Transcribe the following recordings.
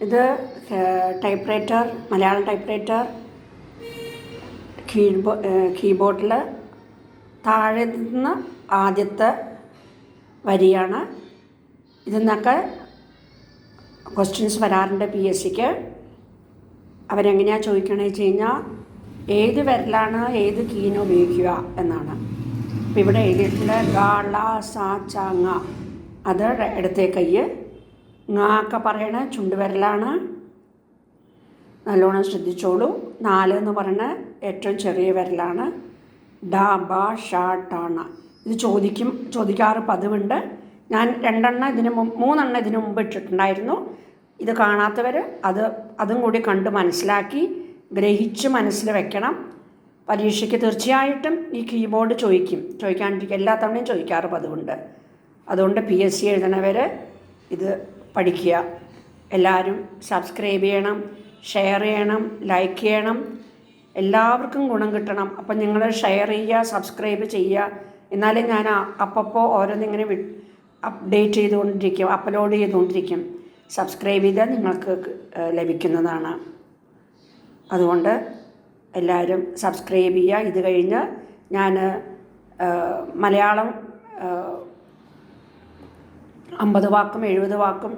ഇത് typewriter, Malayalam typewriter കീബോർഡിൽ താഴെ നിന്ന് ആദ്യത്തെ വരിയാണ്. ഇതിൽ നിന്നൊക്കെ ക്വസ്റ്റ്യൻസ് വരാറുണ്ട് PSCക്ക്. അവരെങ്ങനെയാണ് ചോദിക്കണമെന്ന് വെച്ച് കഴിഞ്ഞാൽ ഏത് വിരലാണ് ഏത് കീന് ഉപയോഗിക്കുക എന്നാണ്. അപ്പോൾ ഇവിടെ എഴുതിയിട്ടുണ്ട് ഗ ള സ ച ങ. അത് ഇടത്തെ കൈ. ങ ഒക്കെ പറയണ ചുണ്ടുവിരലാണ്. നല്ലോണം ശ്രദ്ധിച്ചോളൂ. 4 എന്ന് പറയുന്ന ഏറ്റവും ചെറിയ വിരലാണ്. ഡ ബ ഷ ട ണ. ഇത് ചോദിക്കാറ് പതിവുണ്ട്. ഞാൻ 3 ഇതിനു മുമ്പ് ഇട്ടിട്ടുണ്ടായിരുന്നു. ഇത് കാണാത്തവർ അതും കൂടി കണ്ട് മനസ്സിലാക്കി ഗ്രഹിച്ച് മനസ്സിൽ വെക്കണം. പരീക്ഷയ്ക്ക് തീർച്ചയായിട്ടും ഈ കീബോർഡ് ചോദിക്കാണ്ടിരിക്കുക. എല്ലാ തവണയും ചോദിക്കാറ് പതിവുണ്ട്. അതുകൊണ്ട് PSC എഴുതണവർ ഇത് പഠിക്കുക. എല്ലാവരും സബ്സ്ക്രൈബ് ചെയ്യണം, ഷെയർ ചെയ്യണം, ലൈക്ക് ചെയ്യണം. എല്ലാവർക്കും ഗുണം കിട്ടണം. അപ്പം നിങ്ങൾ ഷെയർ ചെയ്യുക, സബ്സ്ക്രൈബ് ചെയ്യുക. എന്നാലേ ഞാൻ അപ്പോൾ ഓരോന്നിങ്ങനെ അപ്ലോഡ് ചെയ്തുകൊണ്ടിരിക്കും. സബ്സ്ക്രൈബ് ചെയ്താൽ നിങ്ങൾക്ക് ലഭിക്കുന്നതാണ്. അതുകൊണ്ട് എല്ലാവരും സബ്സ്ക്രൈബ് ചെയ്യുക. ഇത് കഴിഞ്ഞ് ഞാൻ മലയാളം 50 വാക്കും 70 വാക്കും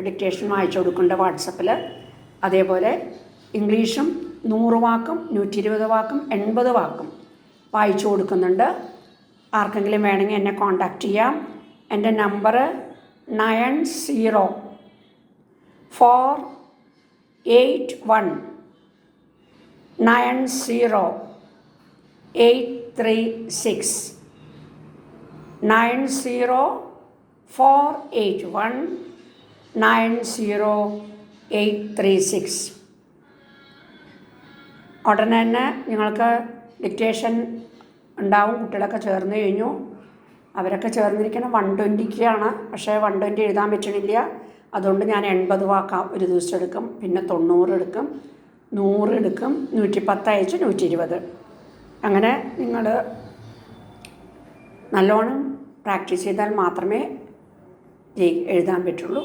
ഡിക്റ്റേഷൻ വായിച്ചു കൊടുക്കുന്നുണ്ട് വാട്സപ്പിൽ. അതേപോലെ ഇംഗ്ലീഷും 100 വാക്കും 120 വാക്കും 80 വാക്കും വായിച്ചു കൊടുക്കുന്നുണ്ട്. ആർക്കെങ്കിലും വേണമെങ്കിൽ എന്നെ കോൺടാക്റ്റ് ചെയ്യാം. എൻ്റെ നമ്പർ 9048190836 9048190836. ഉടനെ തന്നെ നിങ്ങൾക്ക് ഡിക്റ്റേഷൻ ഉണ്ടാവും. കുട്ടികളൊക്കെ ചേർന്ന് കഴിഞ്ഞു. അവരൊക്കെ ചേർന്നിരിക്കണം 120ക്കാണ്. പക്ഷേ 120 എഴുതാൻ പറ്റണില്ല. അതുകൊണ്ട് ഞാൻ 80 വാക്കാം ഒരു ദിവസം എടുക്കും. പിന്നെ 90 എടുക്കും, 100 എടുക്കും, 110 അയച്ച് 120. അങ്ങനെ നിങ്ങൾ നല്ലോണം പ്രാക്ടീസ് ചെയ്താൽ മാത്രമേ എഴുതാൻ പറ്റുള്ളൂ.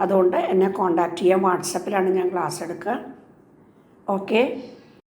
അതുകൊണ്ട് എന്നെ കോൺടാക്റ്റ് ചെയ്യാം. വാട്സപ്പിലാണ് ഞാൻ ക്ലാസ് എടുക്കുക. ഓക്കെ.